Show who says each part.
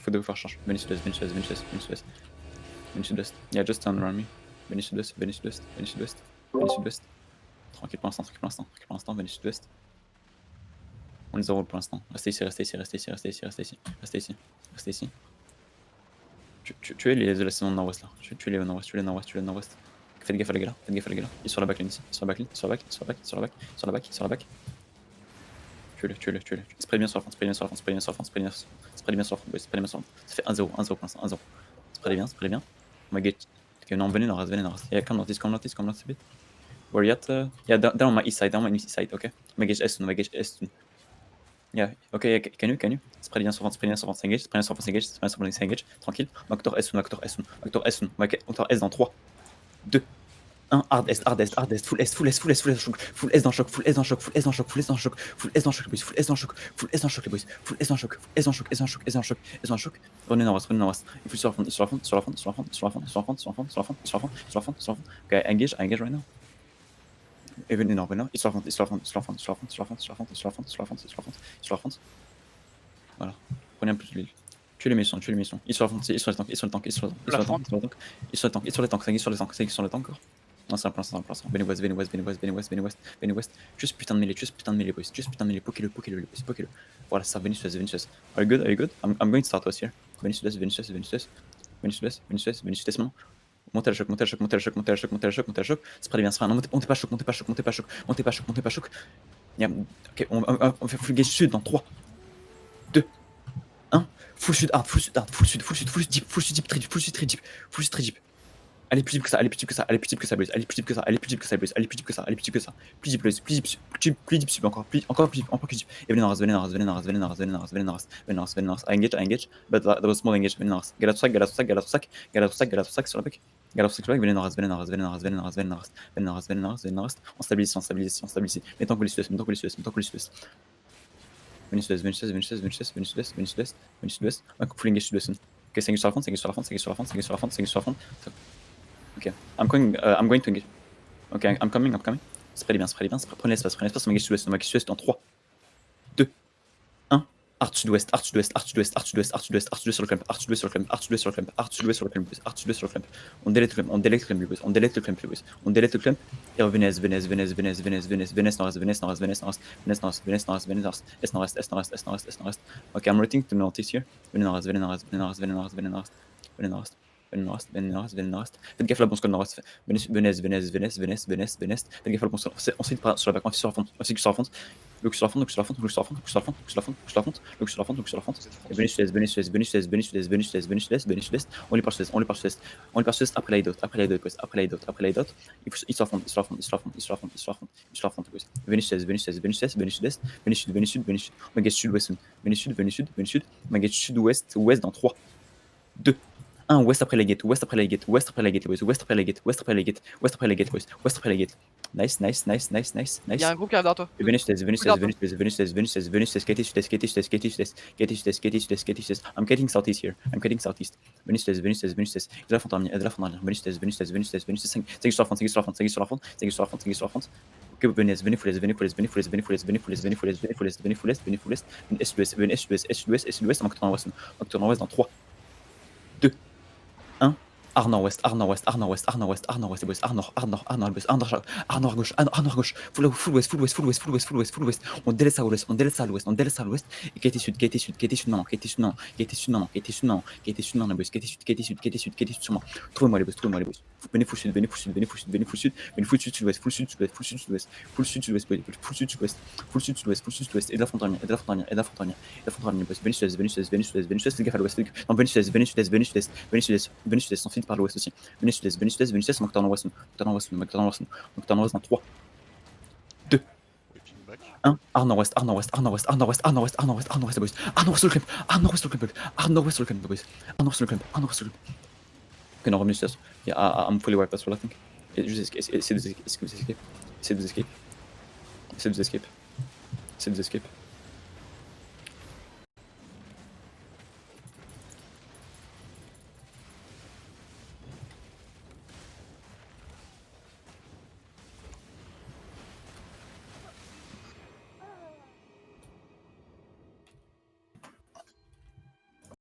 Speaker 1: Faut devoir charge. Venez sud-ouest, venez sud-ouest, venez sud-ouest, venez sud-ouest. Venez sud-ouest. Yeah, just turn around me. Venez sud-ouest, venez sud-ouest, venez sud-ouest, venez sud-ouest. Tranquille pour l'instant, tranquille pour l'instant, tranquille pour l'instant, venez sud-ouest. On les enroule pour l'instant. Restez ici, restez ici, restez ici, restez ici, restez ici, restez ici, restez ici. Tuez les assaillants nord-ouest là. Tuez les nord-ouest, tuez les nord-ouest, tuez les nord-ouest. Faites gaffe à les gars là, faites gaffe à les gars là. Ils sont sur la backline ici, sur la backline, sur la back, sur la back, sur la back, sur la back, sur la back. Tuez-le, tuez-le, tuez-le. Spray bien sur la front, spray bien sur la front, spray bien sur la front, spray bien sur la front, spray bien sur la front. Ça fait 1-0, 1-0 pour l'instant, 1-0. Spray bien, spray bien. On va get. Ok, non, venez nord-ouest, venez nord-ouest. Yeah, come northeast, come northeast, come northeast a bit. Where you at? Yeah, down on my east side, down on my east side, okay. On va get est, on va get est. Yeah, okay, can you? Spray bien sur front, engage, spray bien sur front, engage, spray bien sur front, engage. Tranquille. Vector S1, vector S1, vector S1. Vector S dans 3, 2, 1, hard est, hard est, hard est, full S, full S, full S, full S, full S dans choc, full S dans choc, full S dans choc, full S dans choc, full S dans choc, les boys, full S dans choc, full S dans choc, les boys, full S dans choc, S dans choc, S dans choc, S dans choc, S dans choc. Revenez nord-ouest, revenez nord-ouest. Il faut sur la front, sur la front, sur la front, sur la front, sur la front, sur la front, sur la front, sur la front, sur la front, sur la front, sur la front. Okay, engage right now. Et venez nord, venez nord, sur la front, sur la front, sur la front, sur la front, sur la front, sur la front, sur la front, sur la front, sur la front, sur la front. Voilà. Prenez un peu de l'île. Tuez les missions, tuez les missions. Ils sont sur la front, ils sont les tanks, ils sont les tanks, ils sont les tanks, ils sont les tanks, ils sont les tanks, ils sont les tanks, ils sont les tanks, ils sont les tanks encore. Non, c'est un plan, c'est un plan. Venez ouest, venez ouest, venez ouest, venez ouest, venez ouest, venez ouest. Juste putain de mêlée, boys. Juste putain de mêlée, poquez-le, poquez-le, les boys, poquez-le. Voilà, ça, venez sud-est, venez sud-est. Are you good? Are you good? I'm going to start west here. Venez sud-est, venez sud-est, venez sud-est. Venez sud-est, venez sud-est, venez sud-est maintenant. Montez à choc, montez à choc, montez à choc, montez à choc, montez à choc, montez à choc. C'est pas bien, c'est pas bien. Montez pas à choc, montez pas à choc, montez pas à choc, montez pas à choc, montez pas à choc. Ok, on fait full gauge sud dans 3, 2, 1. Full sud hard, full sud hard, full sud, full sud, full sud deep, full sud deep, très deep, full sud très deep, full sud très deep. Allez plus deep que ça, allez plus deep que ça, allez plus deep que ça, boys. Allez plus deep que ça, allez plus deep que ça, boys. Allez plus deep que ça, allez plus deep que ça. Plus deep, boys. Plus deep, plus deep sub, encore plus deep, encore plus deep. Et venez nord-est, venez nord-est, venez nord-est, venez nord-est, venez nord-est, venez nord-est, venez nord-est, venez nord-est. I engage, but that was small engage, venez nord-est. Galatosac, Galatosac, Galatosac, Galatosac, Galatosac sur la back. Galatosac sur la back, venez nord-est, venez nord-est, venez nord-est, venez nord-est, venez nord-est, venez nord-est, venez nord-est, venez nord-est. On stabilise, on stabilise, on stabilise. Mettons que les sud-est, mettons que les sud-est, mettons que les sud-est. Venez sud-est, venez sud-est, venez sud-est, venez sud-est, venez sud-est, venez sud-est, venez sud-est. Full engage sud-est. Ok, c'est engage sur la front, c'est engage sur la front, c'est engage sur la front, c'est engage sur la front, c'est engage sur la front. Ok, I'm going to engage. Ok, I'm coming. Spray bien, prenez l'espace, on va engage sud-ouest dans 3, 2, 1. Art sud-ouest, art sud-ouest, art sud-ouest, art sud-ouest, art sud-ouest, art sud-ouest sur le clamp, art sud-ouest sur le clamp, art sud-ouest sur le clamp, art sud-ouest sur le clamp, art sud-ouest sur le clamp. On délète le clamp, on délète le clamp, boys. On délète le clamp, boys. On délète le clamp et revenez est, venez est, venez est, venez est, venez est, venez est, venez est, nord-est, venez est, nord-est, venez est, nord-est, venez est, nord-est, venez est, nord-est, venez est, nord-est, est, nord-est, est, nord-est, est, nord-est, est, nord-est. Ok, I'm rotating to northeast here. Venez nord-est, venez nord-est, venez nord-est, venez nord-est, venez nord-est, venez nord-est. Venez nord-est, venez nord-est, venez nord-est. Faites gaffe à la bon score nord-est. Venez est, venez est, venez est, venez est, venez est, venez est. Faites gaffe à la bon score. Ensuite, sur la back, on fait sur la front, on fait sur la front. Look sur la front, look sur la front, look sur la front, look sur la front, look sur la front, look sur la front, look sur la front, look sur la front. Et venez sud-est, venez sud-est, venez sud-est, venez sud-est, venez sud-est, venez sud-est, venez sud-est. On les part sud-est, on les part sud-est, on les part sud-est après la dot, après la dot, après la dot, après la dot. Ils sur la front, ils sur la front, ils sur la front, ils sur la front, ils sur la front, ils sur la front. Venez sud-est, venez sud-est, venez sud-est, venez sud-est, venez sud, venez sud, venez sud. On va get sud-ouest, venez sud, venez sud, venez sud. On va get sud-ouest, ouest dans 3, 2, 1. Ouest après la gate, ouest après la gate, ouest après la gate, boys. Ouest après la gate, ouest après la gate, ouest après la gate, boys. Ouest après la gate. Nice, nice, nice, nice, nice, nice.
Speaker 2: Il y a un groupe qui arrive derrière toi.
Speaker 1: Venez sud-est, venez sud-est, venez sud-est, venez sud-est, venez sud-est, venez sud-est, skate sud-est, skate sud-est, skate sud-est, skate sud-est, skate sud-est, skate sud-est. I'm getting southeast here. I'm getting southeast. Venez sud-est, venez sud-est, venez sud-est. De la fontaine, de la fontaine. Venez sud-est, venez sud-est, venez sud-est, venez sud-est. C'est sur la front, c'est sur la front, c'est sur la front, c'est sur la front, c'est sur la front. Ok, venez, venez full est, venez full est, venez full est, venez full est, venez full est, venez full est, venez full est, venez full est, venez full est, venez sud-ouest, venez sud-ouest, sud-ouest, sud-ouest. On va tourner en ouest, on va tourner en ouest dans 3, 2, 1. Art nord-ouest, art nord-ouest, art nord-ouest, art nord-ouest, art nord-ouest, boys, art nord, art nord, art nord, boys, art nord, art nord gauche, art nord gauche, full west, full west, full west, full west, full west, full west. On délaisse à l'ouest, on délaisse à l'ouest, on délaisse à l'ouest. Et quête sud, quête sud, quête sud maintenant, quête sud maintenant, quête sud maintenant, quête sud maintenant, quête sud maintenant, boys, quête sud, quête sud, quête sud, quête sud sur moi. Trouvez-moi les boys, trouvez-moi les boys. Venez full sud, venez full sud, venez full sud, venez full sud, venez full sud, sud-ouest, full sud, sud-ouest, full sud, sud-ouest, full sud, sud-ouest, boys, full sud, sud-ouest, full sud, sud-ouest, full sud, sud-ouest. Et de la fontaine, et de la fontaine, et de la fontaine, et de la fontaine, boys. Venez sud-est, venez sud-est, venez sud-est, venez sud-est. Faites gaffe à l'ouest, non, venez sud-est, venez sud-est, venez sud-est, venez sud-est, venez sud-est. On finit par l'ouest aussi. Venez sud-est, venez sud-est, venez sud-est. On va tourner en ouest, on va tourner en ouest, on va tourner en ouest, on va tourner en ouest dans 3, 2, 1. Art nord-ouest, art nord-ouest, art nord-ouest, art nord-ouest, art nord-ouest, art nord-ouest, art nord-ouest, boys. Art nord-ouest sur le clamp, art nord-ouest sur le clamp, art nord-ouest sur le clamp, boys. Art nord-ouest sur le clamp, art nord-ouest sur le clamp. Ok, non, revenez sud-est. Yeah, I'm fully wiped as well, I think. Et juste essayez de vous escape. Essayez de vous escape. Essayez de vous escape. Essayez de vous escape. Essayez de vous escape.